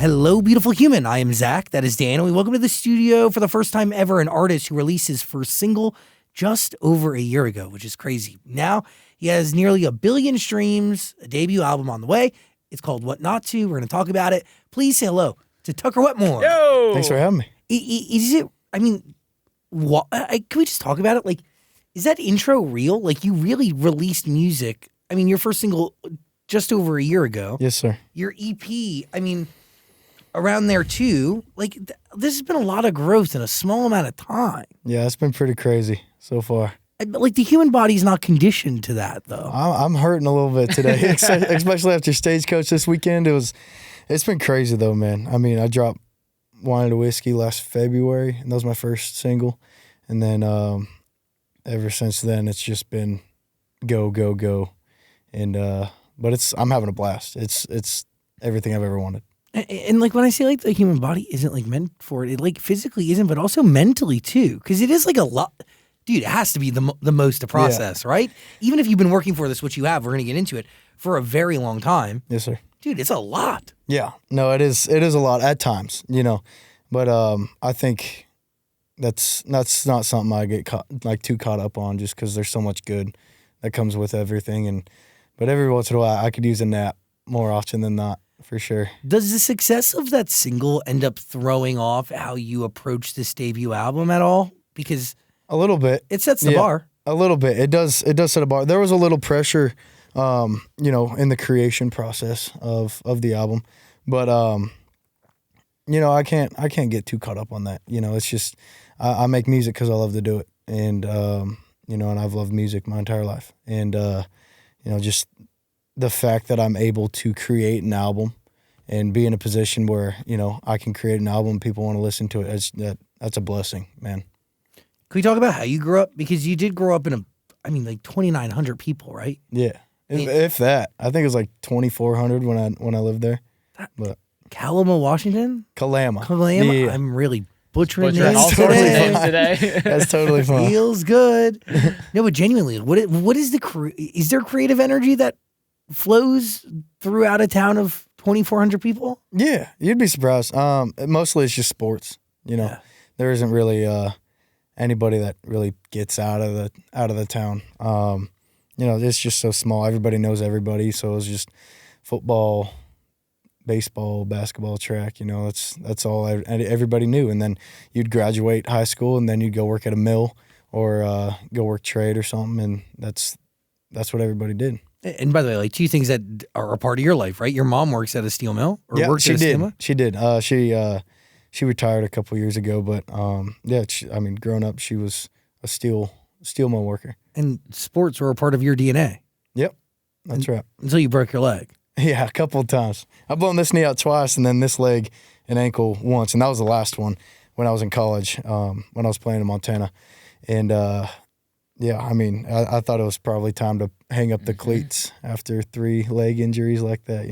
Hello, beautiful human. I am Zach. That is Dan. And we welcome to the studio for the first time ever an artist who released his first single just over a year ago, which is crazy. Now he has nearly 1 billion streams, a debut album on the way. It's called What Not To. We're going to talk about it. Please say hello to Tucker Wetmore. Yo! Thanks for having me. Is it, I mean, what, can we just talk about it? Like, is that intro real? Like, you really released music. I mean, your first single just over a year ago. Yes, sir. Your EP, I mean, around there too. Like, this has been a lot of growth in a small amount of time. Yeah, it's been pretty crazy so far. Like, the human body's not conditioned to that, though. I'm hurting a little bit today, especially after Stagecoach this weekend. It's been crazy though, man. I mean, I dropped Wine and Whiskey last February, and that was my first single. And then ever since then, it's just been go, go, go. And but I'm having a blast. It's everything I've ever wanted. And like when I say like the human body isn't like meant for it, it like physically isn't, but also mentally too, because it is like a lot. Dude, it has to be the most to process, right? Even if you've been working for this, which you have, we're gonna get into it for a very long time. Yes, sir. Dude, it's a lot. Yeah, no, it is a lot at times, but I think that's not something I get too caught up on, just because there's so much good that comes with everything. But every once in a while, I could use a nap more often than not, for sure. Does the success of that single end up throwing off how you approach this debut album at all? Because a little bit, it sets the bar. A little bit, it does set a bar. There was a little pressure, in the creation process of the album, but I can't get too caught up on that. It's just I make music because I love to do it, and and I've loved music my entire life, and just the fact that I'm able to create an album and be in a position where I can create an album, people want to listen to it. That's a blessing, man. Can we talk about how you grew up? Because you did grow up in like 2,900 people, right? Yeah, if that. I think it was like 2,400 when I lived there. But Kalama, Washington? Kalama. Yeah. I'm really butchering all sorts of names today. That's totally fun. Feels good. No, but genuinely, what is is there creative energy that flows throughout a town of 2,400 people? Yeah, you'd be surprised. Mostly it's just sports. Yeah. There isn't really anybody that really gets out of the town. It's just so small. Everybody knows everybody, so it's just football, baseball, basketball, track. That's all everybody knew. And then you'd graduate high school, and then you'd go work at a mill or go work trade or something, and that's what everybody did. And by the way, like two things that are a part of your life, right? Your mom works at a steel mill, or yeah, worked she at a did. steel mill? She did. She retired a couple years ago, but growing up, she was a steel mill worker. And sports were a part of your DNA. Yep, that's right. Until you broke your leg. Yeah, a couple of times. I've blown this knee out twice, and then this leg and ankle once, and that was the last one when I was in college, when I was playing in Montana. And I thought it was probably time to hang up the cleats after 3 leg injuries like that,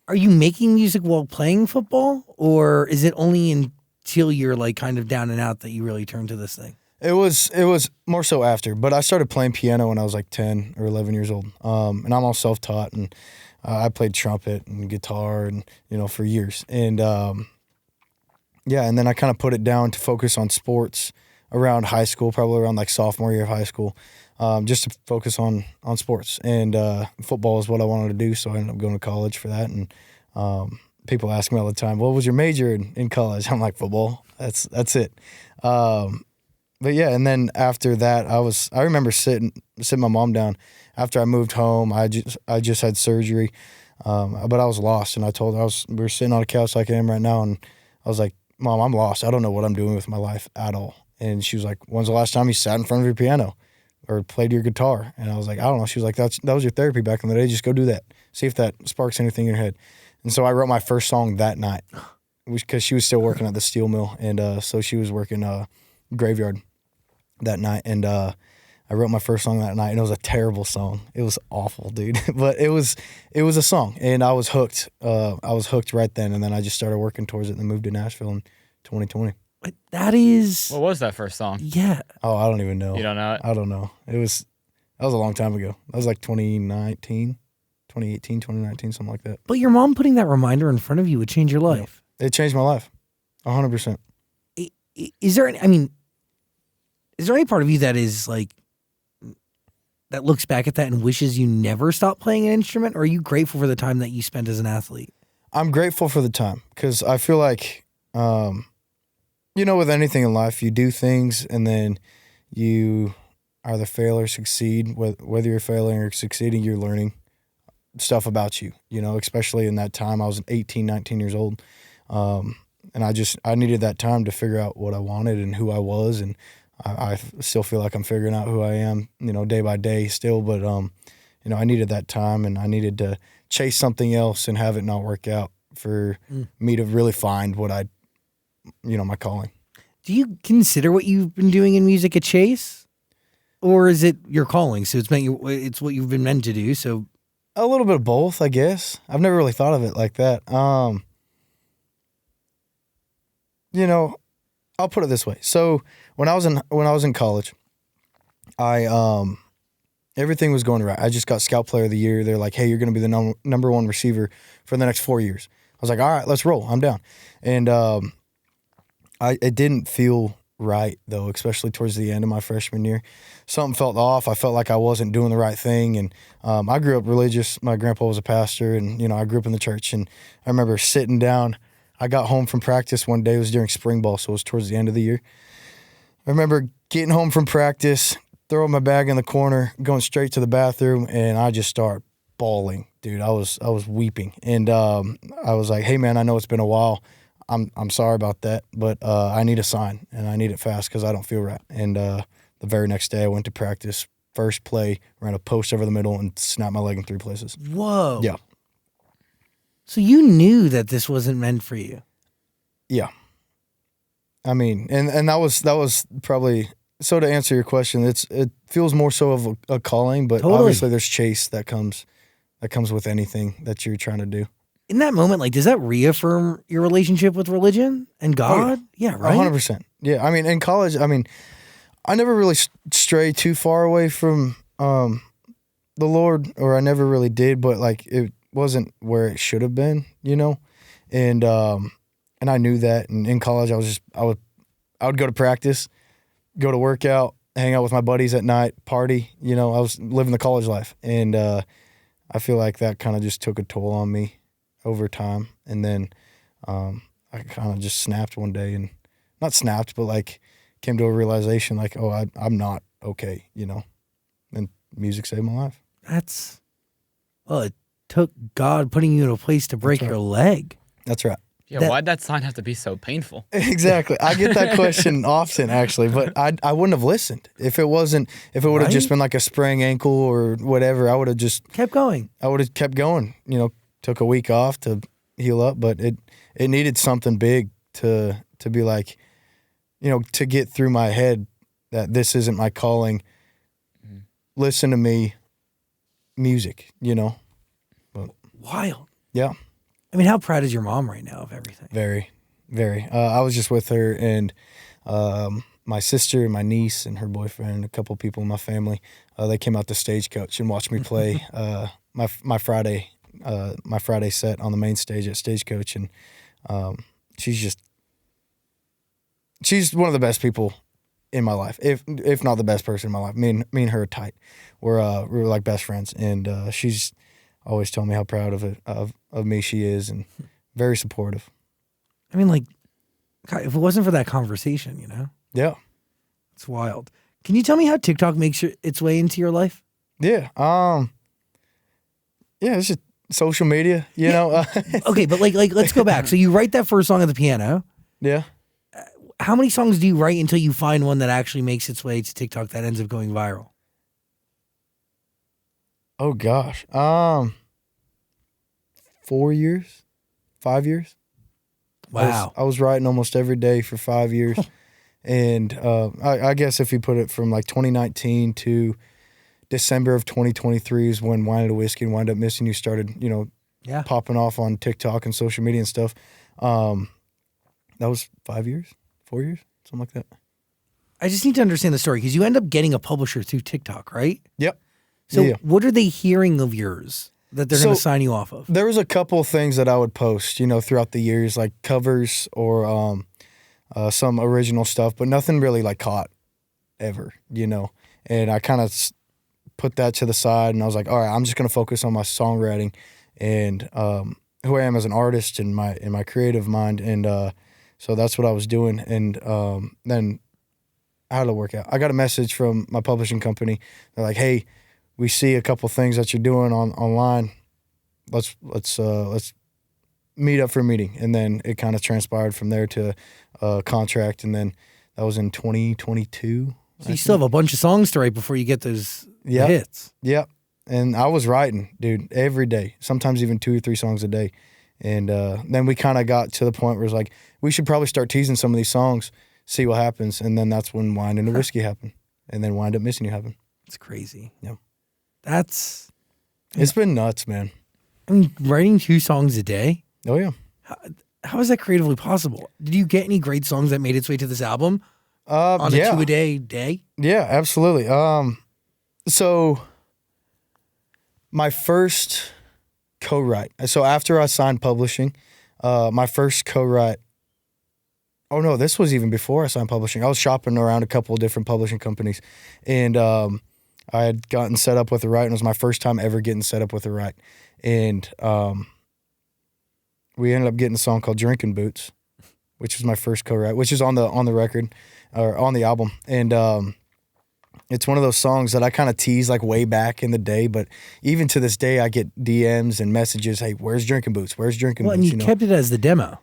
Are you making music while playing football, or is it only until you're like kind of down and out that you really turn to this thing? It was more so after, but I started playing piano when I was like 10 or 11 years old, and I'm all self-taught, and I played trumpet and guitar and for years, and and then I kind of put it down to focus on sports around high school, probably around like sophomore year of high school, just to focus on sports, and football is what I wanted to do, so I ended up going to college for that. And people ask me all the time, what was your major in college? I'm like, football. That's it. But yeah, and then after that, I remember sitting my mom down after I moved home. I just had surgery, but I was lost, and I told her we were sitting on a couch like I am right now, and I was like, Mom, I'm lost. I don't know what I'm doing with my life at all. And she was like, when's the last time you sat in front of your piano or played your guitar? And I was like, I don't know. She was like, that was your therapy back in the day. Just go do that. See if that sparks anything in your head. And so I wrote my first song that night because she was still working at the steel mill. And so she was working graveyard that night. And I wrote my first song that night, and it was a terrible song. It was awful, dude. But it was a song, and I was hooked. I was hooked right then, and then I just started working towards it and then moved to Nashville in 2020. But that is... What was that first song? Yeah. Oh, I don't even know. You don't know it? I don't know. That was a long time ago. That was like 2019. 2018, 2019, something like that. But your mom putting that reminder in front of you would change your life. It changed my life, 100%. Is there any part of you that is like, that looks back at that and wishes you never stopped playing an instrument? Or are you grateful for the time that you spent as an athlete? I'm grateful for the time because I feel like, with anything in life, you do things and then you either fail or succeed. Whether you're failing or succeeding, you're learning stuff about you, especially in that time. I was 18, 19 years old. And I needed that time to figure out what I wanted and who I was. And I still feel like I'm figuring out who I am, day by day still. But, I needed that time and I needed to chase something else and have it not work out for me to really find what my calling. Do you consider what you've been doing in music a chase? Or is it your calling? So it's what you've been meant to do. So a little bit of both, I guess. I've never really thought of it like that. I'll put it this way. So when I was in college, everything was going right. I just got Scout Player of the Year. They're like, hey, you're going to be the number one receiver for the next 4 years. I was like, all right, let's roll. I'm down. And it didn't feel right, though, especially towards the end of my freshman year. Something felt off. I felt like I wasn't doing the right thing. And I grew up religious. My grandpa was a pastor, and, I grew up in the church. And I remember sitting down. I got home from practice one day. It was during spring ball, so it was towards the end of the year. I remember getting home from practice, throwing my bag in the corner, going straight to the bathroom, and I just started bawling, dude. I was weeping, and I was like, "Hey, man, I know it's been a while. I'm sorry about that, but I need a sign, and I need it fast because I don't feel right." And the very next day, I went to practice. First play, ran a post over the middle, and snapped my leg in 3 places. Whoa! Yeah. So you knew that this wasn't meant for you. Yeah. I mean, and that was probably. So to answer your question, it feels more so of a calling, but Totally. Obviously there's chase that comes with anything that you're trying to do. In that moment, like, does that reaffirm your relationship with religion and God? Yeah, right? 100%. Yeah, I mean, in college, I never really strayed too far away from the Lord, or I never really did, but, like, it wasn't where it should have been, And I knew that, and in college, I would go to practice, go to workout, hang out with my buddies at night, party. I was living the college life. And I feel like that kind of just took a toll on me over time. And then I kind of just snapped one day, and not snapped, but like came to a realization like, oh, I'm not okay, and music saved my life. It took God putting you in a place to break your leg. That's right. Yeah, why'd that sign have to be so painful? Exactly. I get that question often, actually, but I wouldn't have listened if it would have just been like a sprained ankle or whatever. I would have just kept going. I would have kept going. Took a week off to heal up, but it needed something big to be like, to get through my head that this isn't my calling. Mm-hmm. Listen to me, music. But wild. Yeah. I mean, how proud is your mom right now of everything? Very, very. I was just with her and my sister and my niece and her boyfriend and a couple people in my family. They came out to Stagecoach and watched me play my Friday set on the main stage at Stagecoach. And she's one of the best people in my life, if not the best person in my life. Me and her are tight. We're like best friends, and she's always told me how proud of me she is, and very supportive. I mean, like, God, if it wasn't for that conversation, Yeah. It's wild. Can you tell me how TikTok makes its way into your life? Yeah. It's just social media, Okay, but like, let's go back. So you write that first song at the piano. Yeah. How many songs do you write until you find one that actually makes its way to TikTok that ends up going viral? Oh gosh. 4 years, 5 years. Wow. I was writing almost every day for 5 years. And I guess if you put it from like 2019 to December of 2023 is when Wine and a Whiskey and Wind Up Missing You started, popping off on TikTok and social media and stuff. That was 5 years, 4 years, something like that. I just need to understand the story because you end up getting a publisher through TikTok, right? Yep. So what are they hearing of yours that they're going to sign you off of? There was a couple things that I would post, throughout the years, like covers or some original stuff, but nothing really like caught ever, And I kind of put that to the side, and I was like, all right, I'm just going to focus on my songwriting and who I am as an artist and my creative mind, and so that's what I was doing. And then how did it work out? I got a message from my publishing company. They're like, hey, we see a couple things that you're doing online. Let's meet up for a meeting. And then it kind of transpired from there to a contract, and then that was in 2022. So you still have a bunch of songs to write before you get those hits. Yep. And I was writing, dude, every day, sometimes even 2 or 3 songs a day. And then we kind of got to the point where it's like, we should probably start teasing some of these songs, see what happens. And then that's when Wine and the Whiskey happened. And then Wind Up Missing You happened. It's crazy. Yeah. It's been nuts, man. I mean, writing 2 songs a day? Oh, yeah. How is that creatively possible? Did you get any great songs that made its way to this album on a 2-a-day day? Yeah, absolutely. So my first co-write. So after I signed publishing, my first co-write. Oh no, this was even before I signed publishing. I was shopping around a couple of different publishing companies, and I had gotten set up with a write, and it was my first time ever getting set up with a write. And we ended up getting a song called "Drinking Boots," which was my first co-write, which is on the record or on the album. And it's one of those songs that I kind of tease like way back in the day, but even to this day, I get DMs and messages, "Hey, where's Drinking Boots? Where's Drinking Boots?" And you kept it as the demo.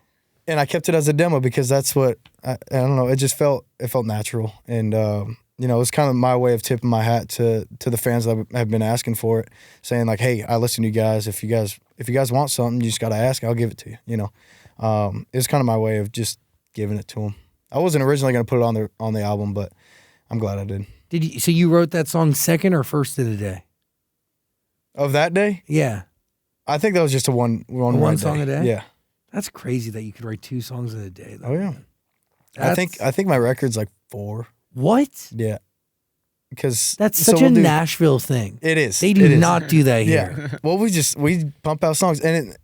And I kept it as a demo because that's what I don't know. It just felt natural, and it was kind of my way of tipping my hat to the fans that have been asking for it, saying like, "Hey, I listen to you guys. If you guys want something, you just got to ask. I'll give it to you." It's kind of my way of just giving it to them. I wasn't originally going to put it on the album, but I'm glad I did. So you wrote that song second or first of the day? Of that day? Yeah. I think that was just one song a day? Yeah. That's crazy that you could write 2 songs in a day, though. Oh yeah. I think my record's like 4. What? Yeah. Because that's such a Nashville thing. It is. They do not do that here. Yeah. Well, we pump out songs, and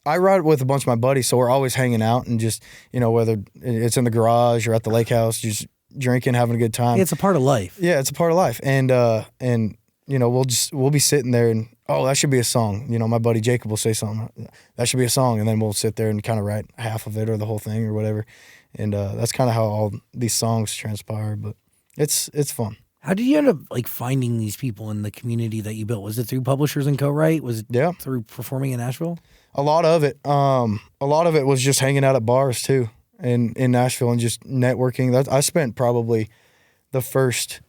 I ride with a bunch of my buddies, so we're always hanging out and just, whether it's in the garage or at the lake house, just drinking, having a good time. Yeah, it's a part of life. Yeah, it's a part of life. And we'll be sitting there and, oh, that should be a song. My buddy Jacob will say something, that should be a song, and then we'll sit there and kind of write half of it or the whole thing or whatever. And that's kind of how all these songs transpire, but it's fun. How did you end up like finding these people in the community that you built? Was it through publishers and co-write? Was it through performing in Nashville? A lot of it. A lot of it was just hanging out at bars too, in Nashville, and just networking. I spent probably the first,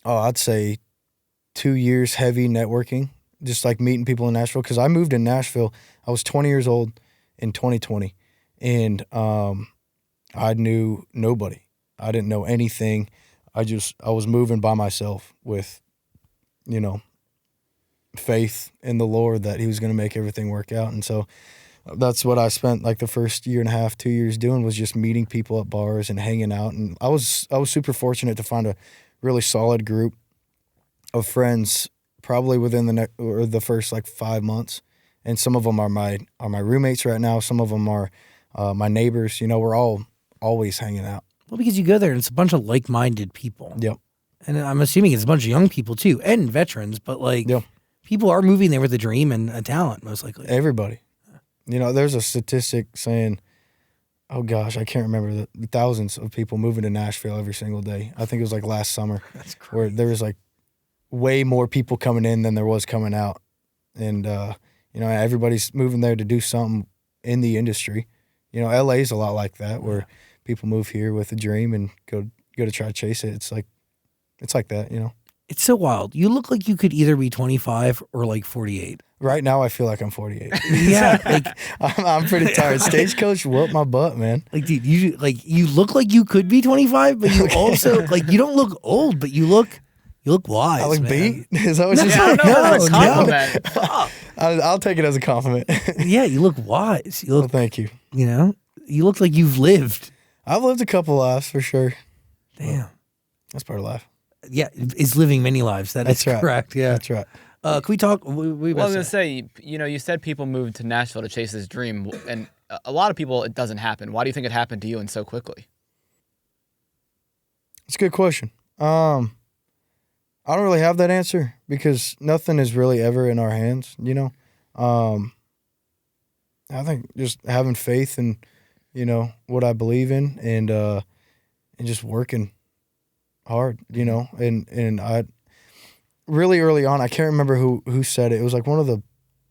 I'd say 2 years heavy networking, just like meeting people in Nashville. Because I moved in Nashville. I was 20 years old in 2020, and I knew nobody. I didn't know anything. I was moving by myself with, faith in the Lord that He was going to make everything work out. And so that's what I spent like the first 1.5, 2 years doing, was just meeting people at bars and hanging out. And I was super fortunate to find a really solid group of friends, probably within the first like 5 months. And some of them are my roommates right now. Some of them are my neighbors. We're all always hanging out. Well, because you go there and it's a bunch of like-minded people. Yep. And I'm assuming it's a bunch of young people too, and veterans, but people are moving there with a dream and a talent, most likely. Everybody. There's a statistic saying, oh gosh, I can't remember, the thousands of people moving to Nashville every single day. I think it was like last summer. That's crazy. Where there was like way more people coming in than there was coming out. And, everybody's moving there to do something in the industry. LA's a lot like that, where people move here with a dream and go to try to chase it. It's like that, It's so wild. You look like you could either be 25 or like 48. Right now, I feel like I'm 48. Yeah, I'm pretty tired. Stagecoach whooped my butt, man. Like, dude, you look like you could be 25, but you also you don't look old, but you look wise. I look man. beat. Is that what you're Yeah, saying? that's a compliment. I'll take it as a compliment. Yeah, you look wise. You look. Well, thank you. You look like you've lived. I've lived a couple lives for sure. Damn. That's part of life. Yeah, is living many lives. That's right. correct. Yeah, that's right. Can we talk? Well, I was going to say, you said people moved to Nashville to chase this dream, and a lot of people, it doesn't happen. Why do you think it happened to you and so quickly? It's a good question. I don't really have that answer because nothing is really ever in our hands, I think just having faith in, what I believe in and just working hard, and I really early on, I can't remember who said it. It was like one of the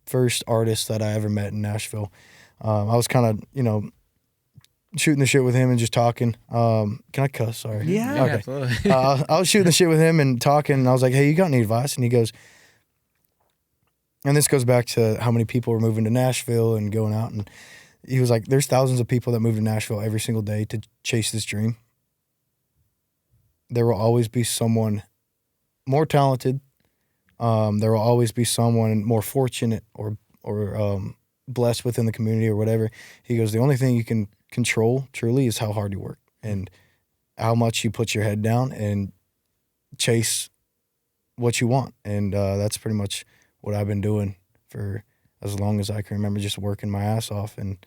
first artists that I ever met in Nashville. I was kind of, shooting the shit with him and just talking. Can I cuss? Sorry. Yeah, okay. Absolutely. I was shooting the shit with him and talking, and I was like, hey, you got any advice? And he goes, and this goes back to how many people were moving to Nashville and going out, and he was like, there's thousands of people that move to Nashville every single day to chase this dream. There will always be someone more talented. There will always be someone more fortunate or blessed within the community or whatever. He goes, the only thing you can control truly is how hard you work and how much you put your head down and chase what you want. And that's pretty much what I've been doing for as long as I can remember, just working my ass off. And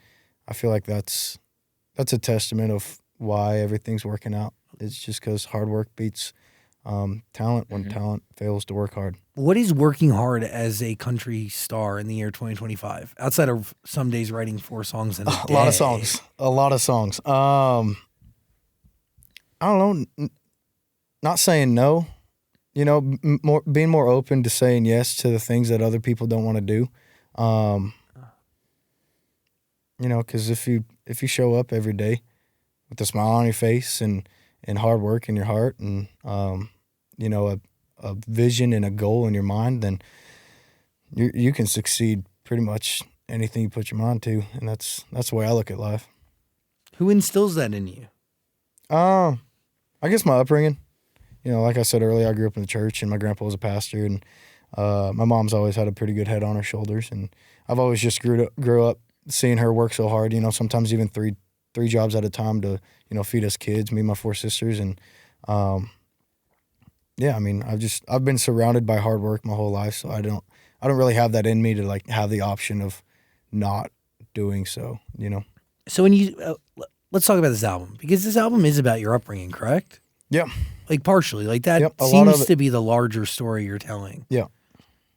I feel like that's a testament of why everything's working out. It's just because hard work beats talent when talent fails to work hard. What is working hard as a country star in the year 2025? Outside of some days writing 4 songs in a day. A lot of songs. I don't know. Not saying no. Being more open to saying yes to the things that other people don't want to do. Because if you show up every day with a smile on your face and hard work in your heart and a vision and a goal in your mind, then you can succeed pretty much anything you put your mind to, and that's the way I look at life. Who instills that in you? I guess my upbringing. Like I said earlier, I grew up in the church, and my grandpa was a pastor, and my mom's always had a pretty good head on her shoulders, and I've always just grew up seeing her work so hard. Sometimes even three jobs at a time to feed us kids, me and my 4 sisters, and I've been surrounded by hard work my whole life, so I don't really have that in me to like have the option of not doing so. So when you let's talk about this album, because this album is about your upbringing, correct? Yeah. Like partially, like that Yep, seems to be the larger story you're telling. Yeah.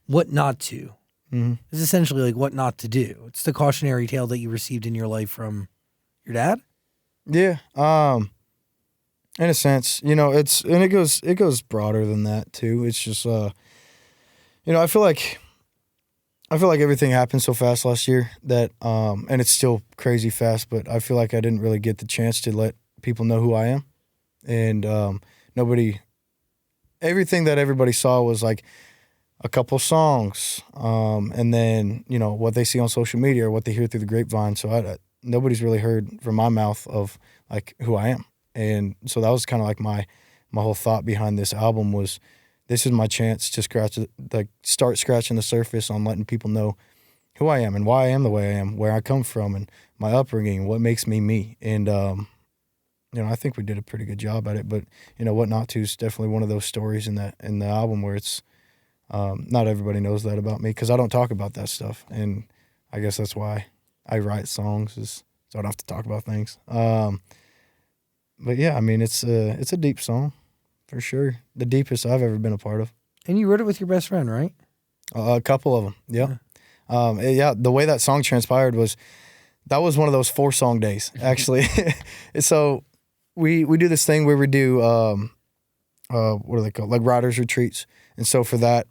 What not to. It's essentially like what not to do. It's the cautionary tale that you received in your life from your dad. Yeah. In a sense, it goes broader than that too. It's just, I feel like everything happened so fast last year that, and it's still crazy fast, but I feel like I didn't really get the chance to let people know who I am. And, everything that everybody saw was like a couple songs, and then, what they see on social media or what they hear through the grapevine. So nobody's really heard from my mouth of like who I am. And so that was kind of like my whole thought behind this album was, this is my chance to start scratching the surface on letting people know who I am and why I am the way I am, where I come from and my upbringing, what makes me me. And, I think we did a pretty good job at it, but What Not To is definitely one of those stories in the album where it's, not everybody knows that about me because I don't talk about that stuff. And I guess that's why I write songs, is so I don't have to talk about things. But yeah, it's a deep song for sure. The deepest I've ever been a part of. And you wrote it with your best friend, right? A couple of them. Yeah. The way that song transpired was, that was one of those 4-song days, actually. So we do this thing where we do, what are they called? Like writers retreats. And so for that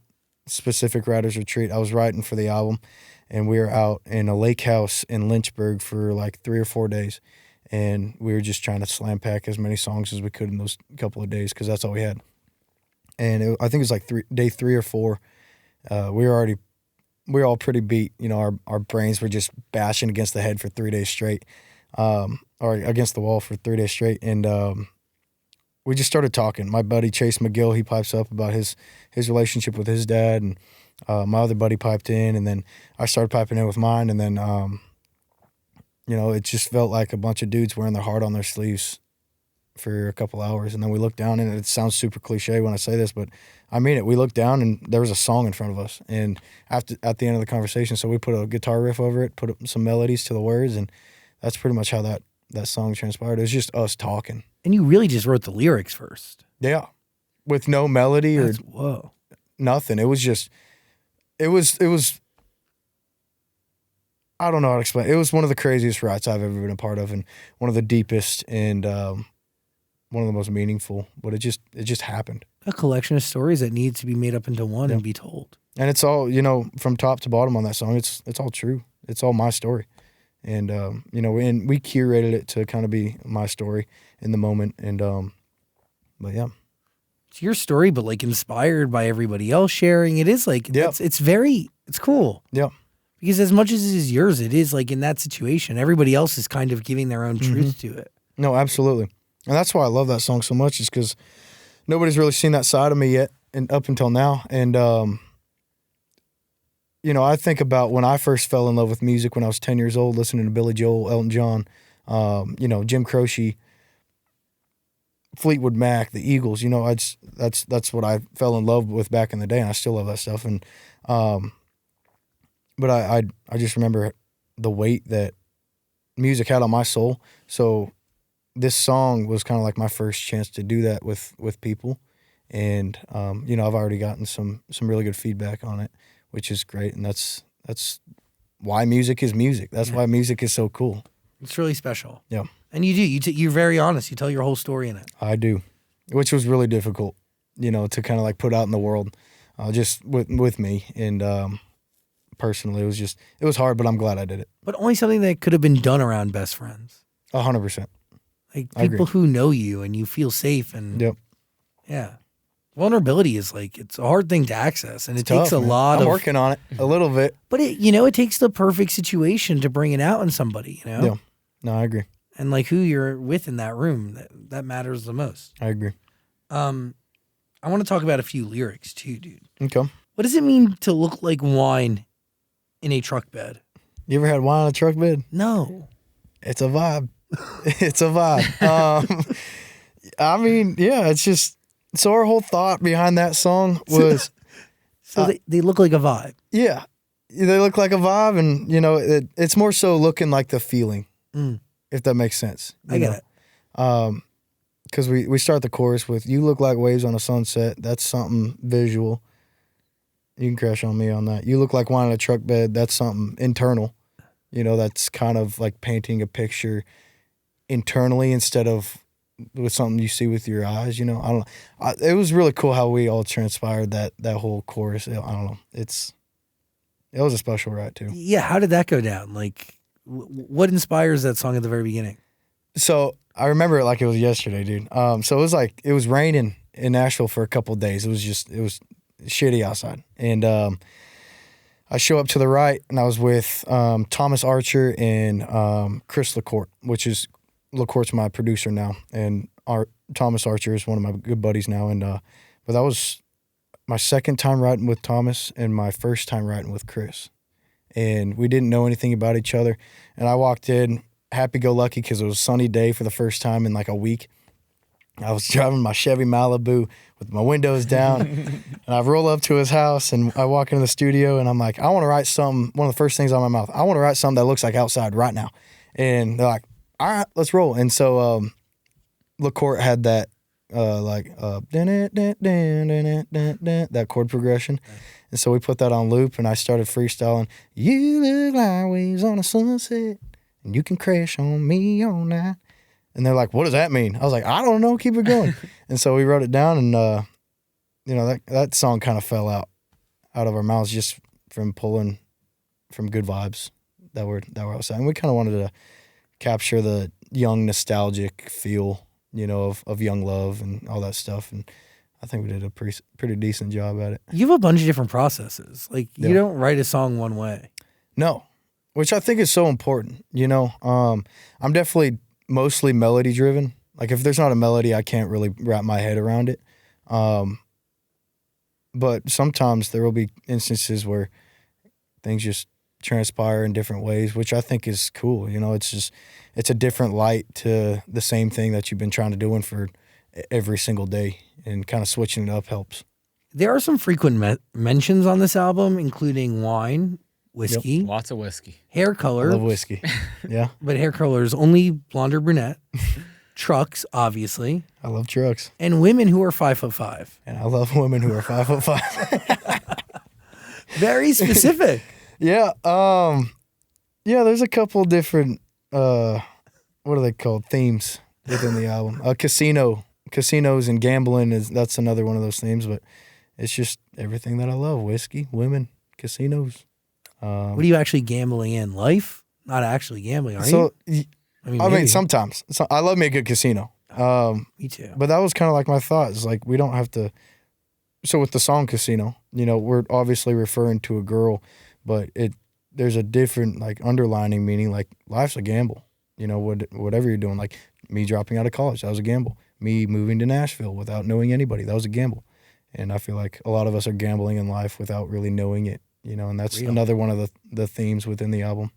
specific writers retreat, I was writing for the album, and we were out in a lake house in Lynchburg for like 3 or 4 days. And we were just trying to slam pack as many songs as we could in those couple of days because that's all we had. And I think it was like day 3 or 4. We were all pretty beat. Our brains were just bashing against the head for 3 days straight, or against the wall for 3 days straight. And we just started talking. My buddy Chase McGill, he pipes up about his relationship with his dad, and my other buddy piped in, and then I started piping in with mine, and then it just felt like a bunch of dudes wearing their heart on their sleeves, for a couple hours, and then we looked down, and it sounds super cliche when I say this, but I mean it. We looked down, and there was a song in front of us, and at the end of the conversation, so we put a guitar riff over it, put some melodies to the words, and that's pretty much how that song transpired. It was just us talking. And you really just wrote the lyrics first. Yeah, with no melody Whoa. nothing. It was just, it was. I don't know how to explain. It was one of the craziest writes I've ever been a part of, and one of the deepest and one of the most meaningful. But it just happened. A collection of stories that needs to be made up into one and be told. And it's all, from top to bottom on that song. It's all true. It's all my story, and and we curated it to kind of be my story in the moment. And but yeah, it's your story, but like inspired by everybody else sharing. It is like it's cool. Yeah. Because as much as it is yours, it is like in that situation, everybody else is kind of giving their own truth to it. No, absolutely. And that's why I love that song so much, is because nobody's really seen that side of me yet, and up until now. And, I think about when I first fell in love with music when I was 10 years old, listening to Billy Joel, Elton John, Jim Croce, Fleetwood Mac, the Eagles. That's what I fell in love with back in the day, and I still love that stuff. And, but I just remember the weight that music had on my soul. So this song was kind of like my first chance to do that with people. And, I've already gotten some really good feedback on it, which is great. And that's why music is music. That's why music is so cool. It's really special. Yeah. And you're very honest. You tell your whole story in it. I do, which was really difficult, to kind of like put out in the world, just with me. And, personally, it was hard, but I'm glad I did it. But only something that could have been done around best friends. 100%. Like people who know you and you feel safe. And yep. Yeah. Vulnerability is it's a hard thing to access, and it tough, takes a man. lot I'm working on it a little bit. But it takes the perfect situation to bring it out in somebody, Yeah. No, I agree. And like who you're with in that room, that matters the most. I agree. I want to talk about a few lyrics too, dude. Okay. What does it mean to look like wine in a truck bed? You ever had wine on a truck bed? No. It's a vibe. It's a vibe. I mean, yeah, it's just, so our whole thought behind that song was... So they look like a vibe. Yeah. They look like a vibe, and, it's more so looking like the feeling, if that makes sense. I get it. Because we start the chorus with, you look like waves on a sunset. That's something visual. You can crash on me on that. You look like wine on a truck bed. That's something internal. That's kind of like painting a picture internally instead of with something you see with your eyes. I don't know. It was really cool how we all transpired that whole chorus. I don't know. It was a special write too. Yeah. How did that go down? Like, what inspires that song at the very beginning? So I remember it like it was yesterday, dude. So it was raining in Nashville for a couple of days. It was shitty outside. And I show up to the right, and I was with Thomas Archer and Chris LaCourte, LaCourte's my producer now, and Thomas Archer is one of my good buddies now. And but that was my second time writing with Thomas and my first time writing with Chris. And we didn't know anything about each other. And I walked in happy-go-lucky because it was a sunny day for the first time in like a week. I was driving my Chevy Malibu with my windows down, and I roll up to his house, and I walk into the studio, and I'm like, I want to write something. One of the first things on my mouth, I want to write something that looks like outside right now. And they're like, all right, let's roll. And so LaCourte had that that chord progression. And so we put that on loop, and I started freestyling. You look like waves on a sunset, and you can crash on me all night. And they're like, what does that mean? I was like, I don't know. Keep it going. And so we wrote it down, and, that song kind of fell out of our mouths just from pulling from good vibes that were outside. And we kind of wanted to capture the young, nostalgic feel, of young love and all that stuff. And I think we did a pretty decent job at it. You have a bunch of different processes. Like, you don't write a song one way. No, which I think is so important, I'm definitely mostly melody driven. Like if there's not a melody, I can't really wrap my head around it. But sometimes there will be instances where things just transpire in different ways, which I think is cool. You know, it's a different light to the same thing that you've been trying to do for every single day, and kind of switching it up helps. There are some frequent mentions on this album, including wine, whiskey, Lots of whiskey. hair I color, love whiskey. Yeah. but hair color is only blonde or brunette, trucks, obviously, I love trucks. and women who are 5'5". And I love women who are 5'5". Very specific. Yeah. Yeah, there's a couple different what are they called? Themes within the album. Casinos and gambling that's another one of those themes, but it's just everything that I love. Whiskey, women, casinos. What are you actually gambling in? Life? Not actually gambling, are So you? I mean sometimes. So, I love me a good casino. Me too. But that was kind of like my thought. It's like we don't have to. So with the song Casino, you know, we're obviously referring to a girl, but there's a different like underlining meaning. Like life's a gamble. You know, whatever you're doing. Like me dropping out of college, that was a gamble. Me moving to Nashville without knowing anybody, that was a gamble. And I feel like a lot of us are gambling in life without really knowing it. You know, and that's Real. another one of the themes within the album.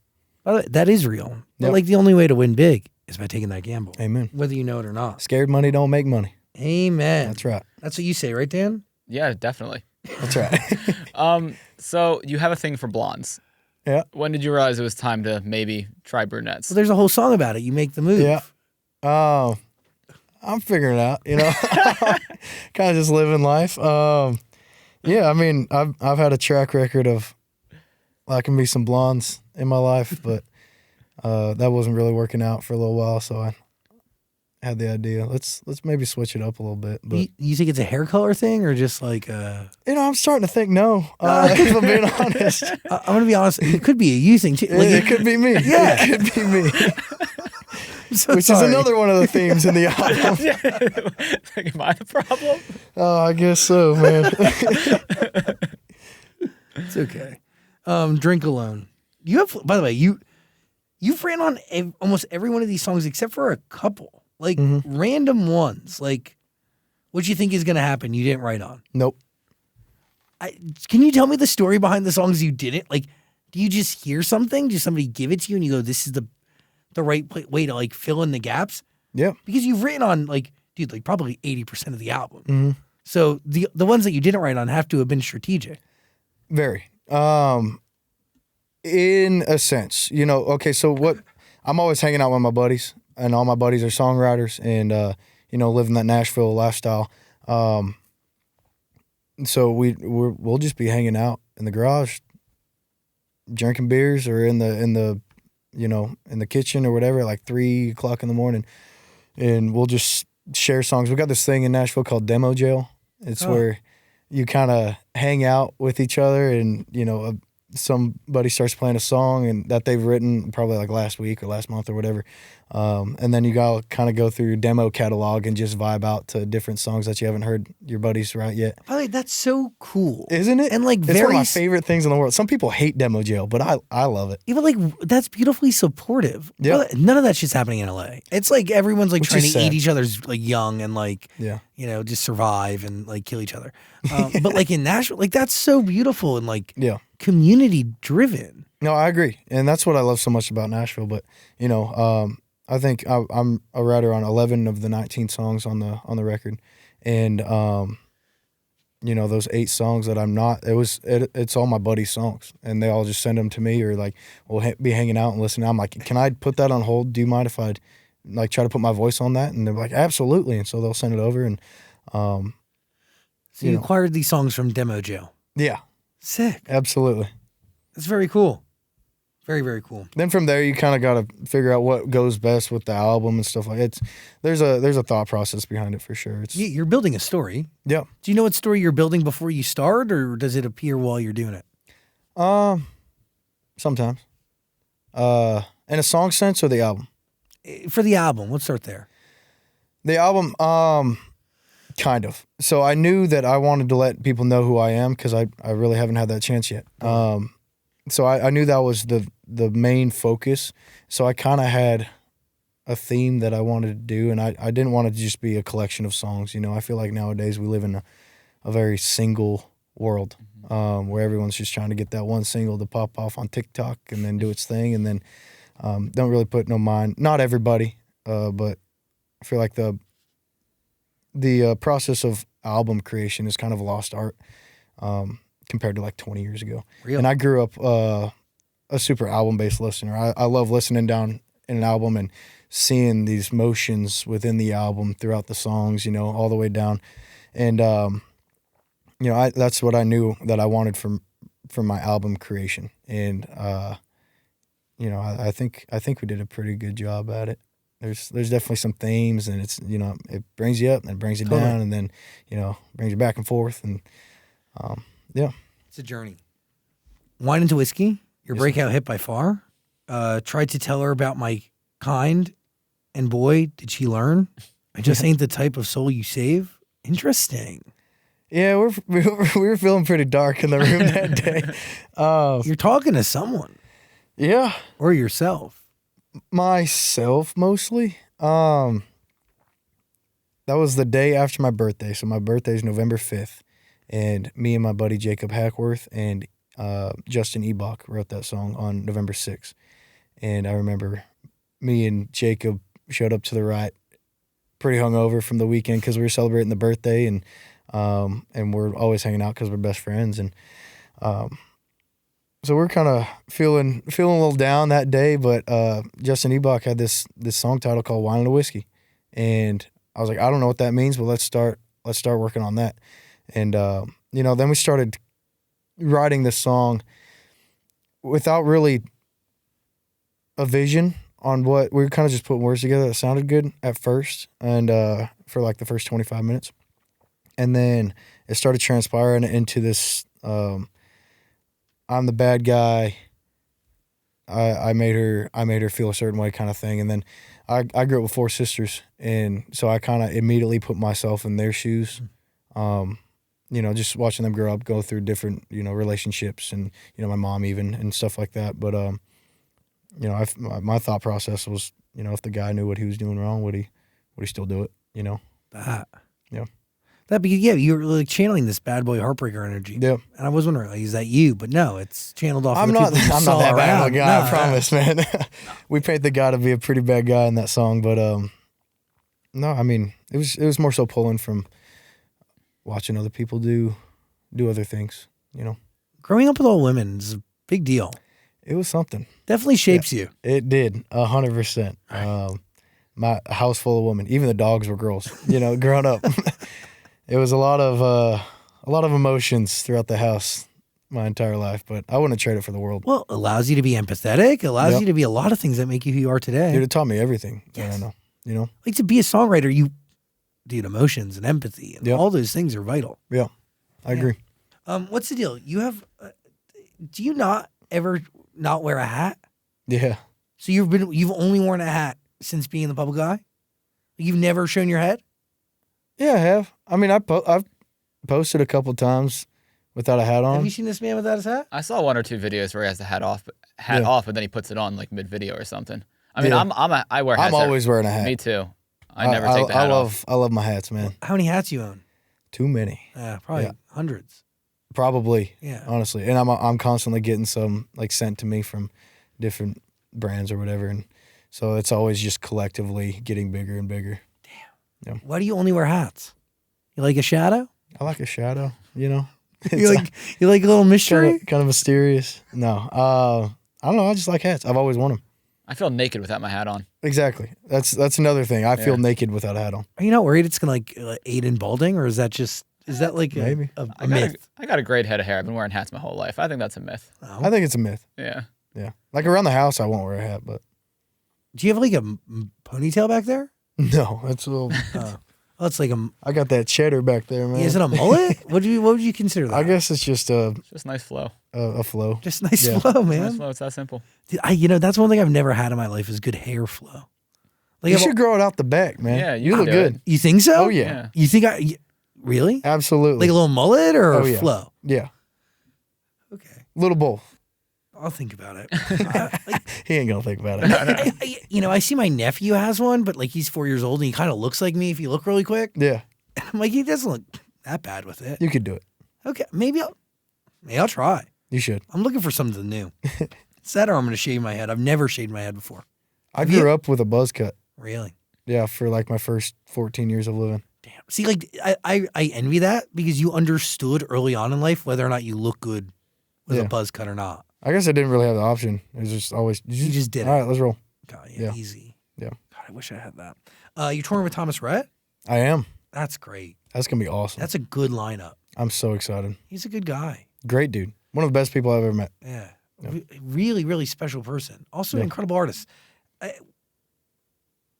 That is real. But Yep. like the only way to win big is by taking that gamble, Amen. whether you know it or not. Scared money don't make money. Amen. That's right. That's what you say, right, Dan? Yeah, definitely. That's right. So you have a thing for blondes. Yeah. When did you realize it was time to maybe try brunettes? Well, there's a whole song about it. You make the move. Yeah. I'm figuring it out, you know, kind of just living life. Yeah, I mean, I've had a track record of liking me some blondes in my life, but that wasn't really working out for a little while, so I had the idea. Let's maybe switch it up a little bit. But You think it's a hair color thing or just like you know, I'm starting to think no. If I'm being honest, I'm going to be honest, it could be a you thing too. Like, it could be me. Yeah. It could be me. I'm so Which sorry. is another one of the themes in the album. Am I the problem? Oh, I guess so, man. It's okay. Drink Alone. You have, by the way, you've ran on almost every one of these songs except for a couple, like random ones. Like, what you think is going to happen, you didn't write on. Nope. Can you tell me the story behind the songs you didn't? Like, do you just hear something? Does somebody give it to you and you go, this is the right way to like fill in the gaps? Yeah. Because you've written on like, dude, like probably 80% of the album. Mm-hmm. So the ones that you didn't write on have to have been strategic. Very. In a sense, you know, okay, so what I'm always hanging out with my buddies, and all my buddies are songwriters, and you know, living that Nashville lifestyle. So we'll just be hanging out in the garage, drinking beers, or in the you know, in the kitchen or whatever at like 3 o'clock in the morning, and we'll just share songs. We got this thing in Nashville called Demo Jail. It's where you kind of hang out with each other, and you know, somebody starts playing a song and that they've written probably like last week or last month or whatever, and then you gotta kind of go through your demo catalog and just vibe out to different songs that you haven't heard your buddies write yet. By the way, that's so cool, Isn't it? And like it's very one of my favorite things in the world. Some people hate Demo Jail, but I love it. even like that's beautifully supportive. Yeah. But none of that shit's happening in LA. It's like everyone's like Which trying to is sad. eat each other's like young and like Yeah. you know just survive and like kill each other. But like in Nashville, like that's so beautiful and like Yeah. community driven. No, I agree, and that's what I love so much about Nashville. But you know, I think I'm a writer on 11 of the 19 songs on the record, and you know, those 8 songs that I'm not. It's all my buddies' songs, and they all just send them to me, or like we'll be hanging out and listening. I'm like, can I put that on hold? Do you mind if I like try to put my voice on that? And they're like, absolutely. And so they'll send it over, and So you know. acquired these songs from Demo Jail. yeah, Sick. absolutely. That's very cool. Very, very cool. Then from there, you kind of got to figure out what goes best with the album and stuff like it. There's a thought process behind it for sure. You're building a story. Yeah. Do you know what story you're building before you start, or does it appear while you're doing it? Sometimes. In a song sense or the album? For the album, let's start there. The album, kind of. So I knew that I wanted to let people know who I am because I really haven't had that chance yet. So I knew that was the main focus. So I kind of had a theme that I wanted to do, and I didn't want it to just be a collection of songs. You know, I feel like nowadays we live in a very single world. where everyone's just trying to get that one single to pop off on TikTok and then do its thing, and then don't really put no mind. Not everybody, but I feel like the process of album creation is kind of a lost art compared to like 20 years ago. Really? And I grew up a super album-based listener. I love listening down in an album and seeing these motions within the album throughout the songs, all the way down. And, that's what I knew that I wanted from my album creation. And, I think we did a pretty good job at it. There's definitely some themes, and it's, it brings you up and it brings you down, and then, brings you back and forth. And, yeah. It's a journey. Wine into Whiskey, your breakout hit by far. Tried to tell her about my kind, and boy, did she learn. I just ain't the type of soul you save. Interesting. Yeah, we were feeling pretty dark in the room that day. You're talking to someone. Yeah. Or yourself. Myself, mostly. That was the day after my birthday. So my birthday is November 5th. And me and my buddy Jacob Hackworth and Justin Ebach wrote that song on November 6th. And I remember me and Jacob showed up to the right pretty hungover from the weekend because we were celebrating the birthday, and we're always hanging out because we're best friends. And so we're kind of feeling a little down that day, but Justin Ebach had this song title called Wine and a Whiskey. And I was like, I don't know what that means, but let's start working on that. And, then we started writing this song without really a vision on what we were kind of just putting words together that sounded good at first. And, for like the first 25 minutes. And then it started transpiring into this, I'm the bad guy. I made her feel a certain way kind of thing. And then I grew up with 4 sisters. And so I kind of immediately put myself in their shoes. Just watching them grow up, go through different, relationships, and, my mom even, and stuff like that. But, my thought process was, if the guy knew what he was doing wrong, would he still do it, That. Yeah. You were like channeling this bad boy heartbreaker energy. Yeah. And I was wondering, like, is that you? But no, it's channeled off. I'm the not people you that saw bad of a around. guy, No, I promise, man. We paint the guy to be a pretty bad guy in that song, but, no, I mean, it was more so pulling from watching other people do other things, Growing up with all women is a big deal. It was something. Definitely shapes you. It did, 100%. My house full of women, even the dogs were girls, growing up. It was a lot of emotions throughout the house my entire life, but I wouldn't trade it for the world. Well, it allows you to be empathetic. It allows you to be a lot of things that make you who you are today. Dude, it taught me everything that I know, Like, to be a songwriter, dude, emotions and empathy and all those things are vital. Yeah, I agree. What's the deal? You have, do you not ever not wear a hat? Yeah. So you've only worn a hat since being in the public eye? You've never shown your head? Yeah, I have. I mean, I've posted a couple times without a hat on. Have you seen this man without his hat? I saw 1 or 2 videos where he has the hat off, but then he puts it on like mid-video or something. I mean, Yeah. I wear hats. I'm always wearing a hat. Me too. I never take the hat off. I love my hats, man. How many hats you own? Too many. Yeah, probably hundreds. Probably. Yeah. Honestly, and I'm constantly getting some like sent to me from different brands or whatever, and so it's always just collectively getting bigger and bigger. Damn. Yeah. Why do you only wear hats? You like a shadow? I like a shadow. You like a little mystery? Kind of mysterious. No, I don't know. I just like hats. I've always worn them. I feel naked without my hat on. Exactly. That's another thing. I feel naked without a hat on. Are you not worried it's gonna aid in balding, or is that like maybe a myth? I got a great head of hair. I've been wearing hats my whole life. I think that's a myth. Oh. I think it's a myth. Yeah. Yeah. Like around the house, I won't wear a hat, but. Do you have like a ponytail back there? No, it's a little. It's like I got that cheddar back there, man. Is it a mullet? What would you consider that? I guess it's just just nice flow. A flow. Just nice flow, man. Nice flow. It's that simple. Dude, that's one thing I've never had in my life is good hair flow. Like, you should grow it out the back, man. Yeah, you look good. You think so? Oh yeah. You think really? Absolutely. Like a little mullet or a yeah. flow? Yeah. Okay. Little both. I'll think about it. He ain't gonna think about it. I see my nephew has one, but like he's 4 years old and he kind of looks like me if you look really quick. Yeah. I'm like, he doesn't look that bad with it. You could do it. Okay, maybe I'll Maybe I'll try. You should. I'm looking for something new. It's that or I'm going to shave my head. I've never shaved my head before. I grew up with a buzz cut. Really? Yeah, for like my first 14 years of living. Damn. See, like, I envy that because you understood early on in life whether or not you look good with a buzz cut or not. I guess I didn't really have the option. It was just always. You just did it. All right, let's roll. God, Yeah. Easy. Yeah. God, I wish I had that. You're touring with Thomas Rhett? I am. That's great. That's going to be awesome. That's a good lineup. I'm so excited. He's a good guy. Great dude. One of the best people I've ever met. Yeah. Yep. Really, really special person. Also an incredible artist.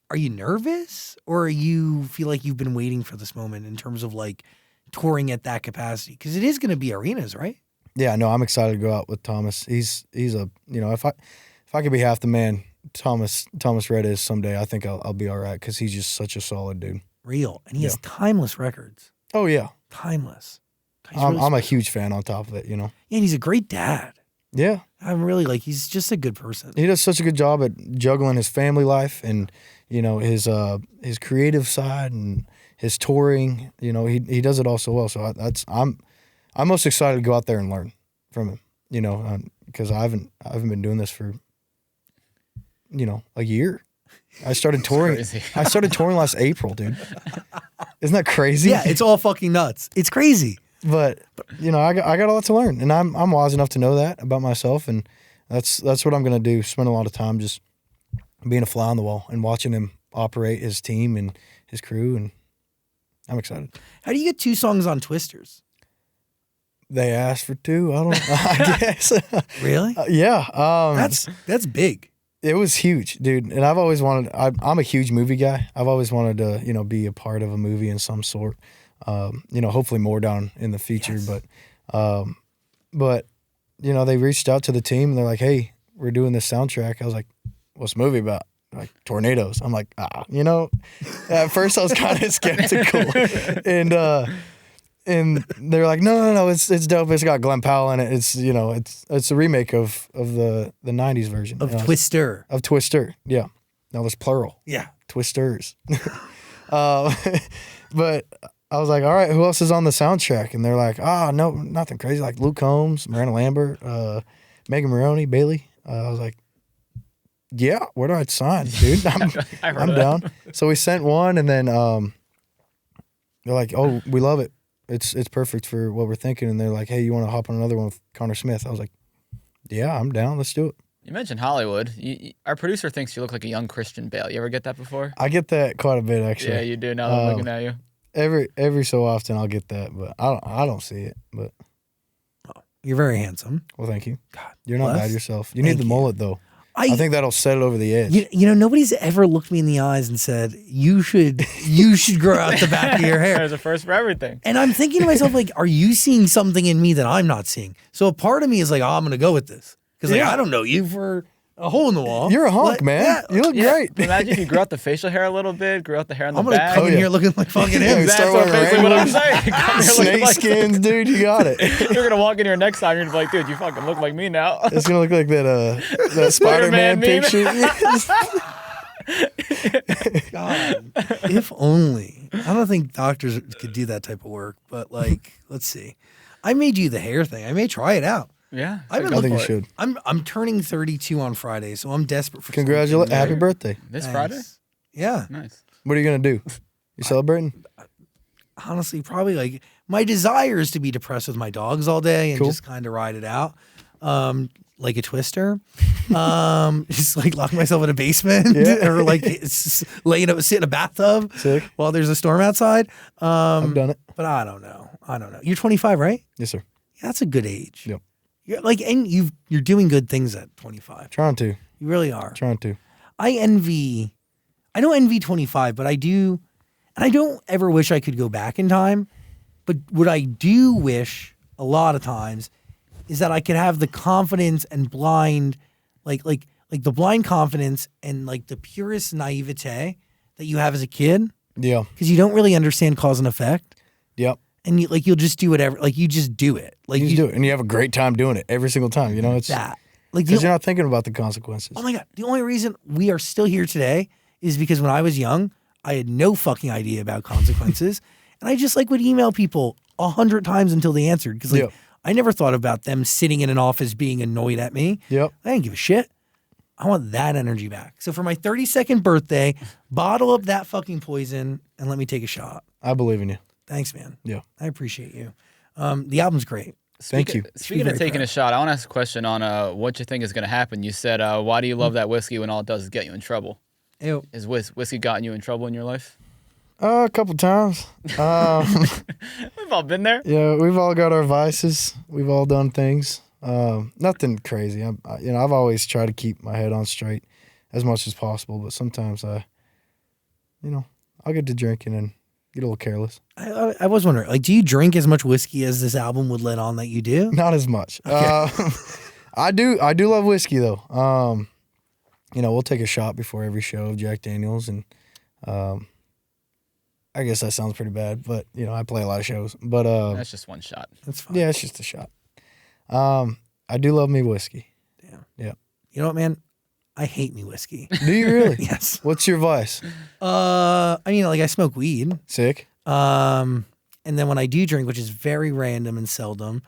Are you nervous or you feel like you've been waiting for this moment in terms of like touring at that capacity? Because it is going to be arenas, right? Yeah, no, I'm excited to go out with Thomas. He's a, if I could be half the man Thomas Rhett is someday, I think I'll be all right because he's just such a solid dude. Real. And he has timeless records. Oh, yeah. Timeless. I'm a huge fan on top of it, Yeah, and he's a great dad. Yeah. I'm really he's just a good person. He does such a good job at juggling his family life and, his creative side and his touring. He does it all so well. So I'm most excited to go out there and learn from him, because I haven't been doing this for, a year. I started touring. I started touring last April, dude. Isn't that crazy? Yeah, it's all fucking nuts. It's crazy. But I got a lot to learn, and I'm wise enough to know that about myself, and that's what I'm gonna do. Spend a lot of time just being a fly on the wall and watching him operate his team and his crew, and I'm excited. How do you get 2 songs on Twisters? They asked for 2. I don't. I guess. Really? Yeah. That's big. It was huge, dude. And I've always wanted. I'm a huge movie guy. I've always wanted to, be a part of a movie in some sort. Hopefully more down in the future. Yes. But they reached out to the team and they're like, "Hey, we're doing this soundtrack." I was like, "What's the movie about?" Like tornadoes. I'm like, At first I was kind of skeptical, and they're like, no, it's dope. It's got Glenn Powell in it. It's it's a remake of the '90s version Of Twister. Of Twister. Yeah. Now there's plural. Yeah. Twisters. But I was like, all right, who else is on the soundtrack? And they're like, no, nothing crazy. Like Luke Combs, Miranda Lambert, Megan Maroney, Bailey. I was like, yeah, where do I sign, dude? I'm down. So we sent one, and then they're like, oh, we love it. It's perfect for what we're thinking. And they're like, hey, you want to hop on another one with Connor Smith? I was like, yeah, I'm down. Let's do it. You mentioned Hollywood. Our producer thinks you look like a young Christian Bale. You ever get that before? I get that quite a bit, actually. Yeah, you do. Now that I'm looking at you. Every so often I'll get that, but I don't see it. But You're very handsome. well, thank you. God, You're not bless. bad yourself. You need the mullet though. I think that'll set it over the edge. Nobody's ever looked me in the eyes and said, you should grow out the back of your hair. There's a first for everything. And I'm thinking to myself, like, are you seeing something in me that I'm not seeing? So a part of me is like, I'm going to go with this. Because I don't know you for a hole in the wall. You're a hunk, man. Yeah, you look great. Imagine if you grew out the facial hair a little bit, grew out the hair on the I'm going to back. come in here looking like fucking him. Yeah, That's start wearing basically what I'm rainbows. saying. Come here looking Snake like skins, dude. You got it. You're going to walk in here next time, you're going to be like, dude, you fucking look like me now. It's gonna look like that Spider-Man meme. picture. God, if only. I don't think doctors could do that type of work, but let's see. I may do the hair thing. I may try it out. Yeah. I've been I think you looking- should. I'm turning 32 on Friday, so I'm desperate for Congratulations! something. Happy birthday. This Thanks. Friday? Yeah. Nice. What are you gonna do? You celebrating? Honestly, probably my desire is to be depressed with my dogs all day and Cool. just kind of ride it out. Like a Twister. Just lock myself in a basement or sit in a bathtub Sick. while there's a storm outside. I've done it. But I don't know. You're 25, right? Yes, sir. Yeah, that's a good age. Yep. And you're doing good things at 25. Trying to. You really are. Trying to. I don't envy 25, but I do, and I don't ever wish I could go back in time. But what I do wish a lot of times is that I could have the confidence and blind, like the blind confidence and the purest naivete that you have as a kid, Yeah. because you don't really understand cause and effect, Yep. and you'll just do whatever, you just do it, You just do it, and you have a great time doing it every single time. It's that, because you're not thinking about the consequences. Oh my God. The only reason we are still here today is because when I was young, I had no fucking idea about consequences. And I just would email people 100 times until they answered. Because I never thought about them sitting in an office being annoyed at me. Yep. I didn't give a shit. I want that energy back. So for my 32nd birthday, bottle up that fucking poison and let me take a shot. I believe in you. Thanks, man. Yeah. I appreciate you. The album's great. Thank you. Speaking of taking a shot, I want to ask a question on what you think is going to happen. You said, why do you love that whiskey when all it does is get you in trouble? Ew. Has whiskey gotten you in trouble in your life? A couple times. We've all been there. Yeah, we've all got our vices. We've all done things. Nothing crazy. I've always tried to keep my head on straight as much as possible, but sometimes I'll get to drinking and get a little careless. I was wondering, like, do you drink as much whiskey as this album would let on that you do? Not as much. Okay. I do love whiskey though. We'll take a shot before every show of Jack Daniels, and I guess that sounds pretty bad, but I play a lot of shows. But That's just one shot. That's fine. yeah, it's just a shot. I do love me whiskey. Damn. Yeah. You know what, man? I hate me whiskey. Do you really? Yes. What's your vice? I smoke weed. Sick. And then when I do drink, which is very random and seldom,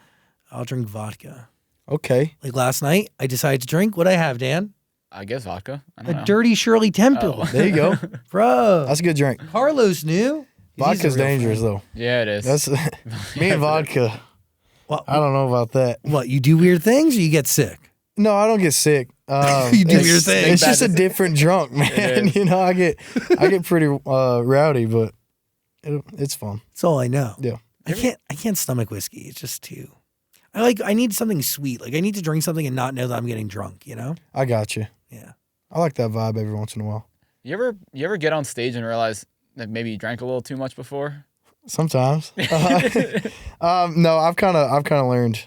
I'll drink vodka. Okay. Like last night, I decided to drink. What'd I have, Dan? I guess vodka. I don't know. A dirty Shirley Temple. Oh. There you go. Bro. That's a good drink. Carlos knew. He's a Vodka's real dangerous friend. though. Yeah, it is. That's me and vodka. Well, I don't know about that. what, you do weird things or you get sick? No, I don't get sick. You do it's, your thing. It's just a different drunk, man. is. I get pretty rowdy, but it's fun. That's all I know. Yeah. I can't stomach whiskey. It's just too. I need something sweet. Like I need to drink something and not know that I'm getting drunk, you know? I got you. Yeah. I like that vibe every once in a while. You ever get on stage and realize that maybe you drank a little too much before? Sometimes. No, I've kind of learned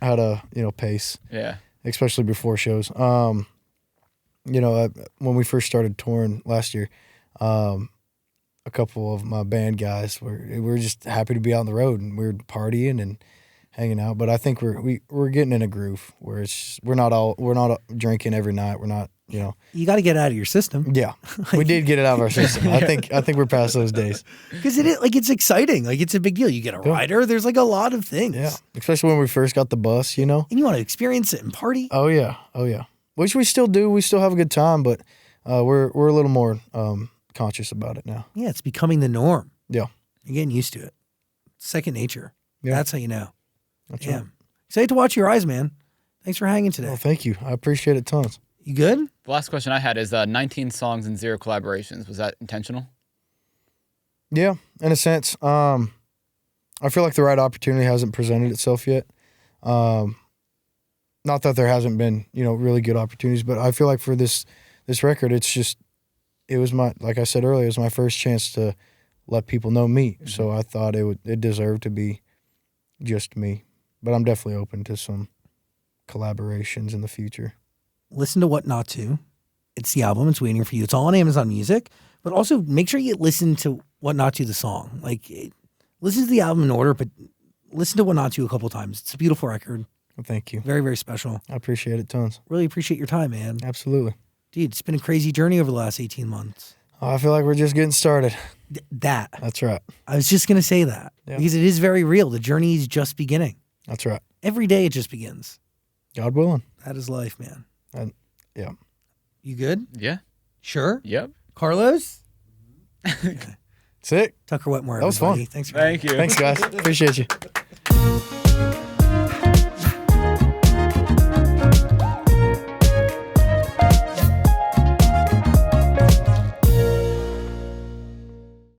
how to, pace, Yeah. especially before shows. When we first started touring last year, a couple of my band guys were just happy to be out on the road, and we were partying and hanging out. But I think we're getting in a groove where we're not drinking every night. We're not, You got to get out of your system. Yeah, we did get it out of our system. I think we're past those days. Because it's exciting. Like it's a big deal. You get a rider. There's like a lot of things. Yeah, especially when we first got the bus, And you want to experience it and party. Oh yeah. Which we still do. We still have a good time, but we're a little more conscious about it now. Yeah, it's becoming the norm. Yeah. You're getting used to it. It's second nature. Yeah. That's how you know. That's Yeah. right. Excited to watch your eyes, man. Thanks for hanging today. Well, thank you. I appreciate it tons. You good? The last question I had is 19 songs and 0 collaborations. Was that intentional? Yeah, in a sense. I feel like the right opportunity hasn't presented itself yet. Not that there hasn't been, really good opportunities, but I feel like for this record, like I said earlier, it was my first chance to let people know me. Mm-hmm. So I thought it deserved to be just me. But I'm definitely open to some collaborations in the future. Listen to What Not To. It's the album. It's waiting for you. It's all on Amazon Music. But also make sure you listen to What Not To, the song. Listen to the album in order, but listen to What Not To a couple times. It's a beautiful record. Well, thank you. Very, very special. I appreciate it tons. Really appreciate your time, man. Absolutely. Dude, it's been a crazy journey over the last 18 months. I feel like we're just getting started. That. That's right. I was just going to say that. Yeah. Because it is very real. The journey is just beginning. That's right. Every day it just begins. God willing. That is life, man. Yeah. You good? Yeah. Sure? Yep. Carlos? Sick. Tucker Wetmore, That was everybody. fun. Thanks for Thank you. Thanks, guys. Appreciate you.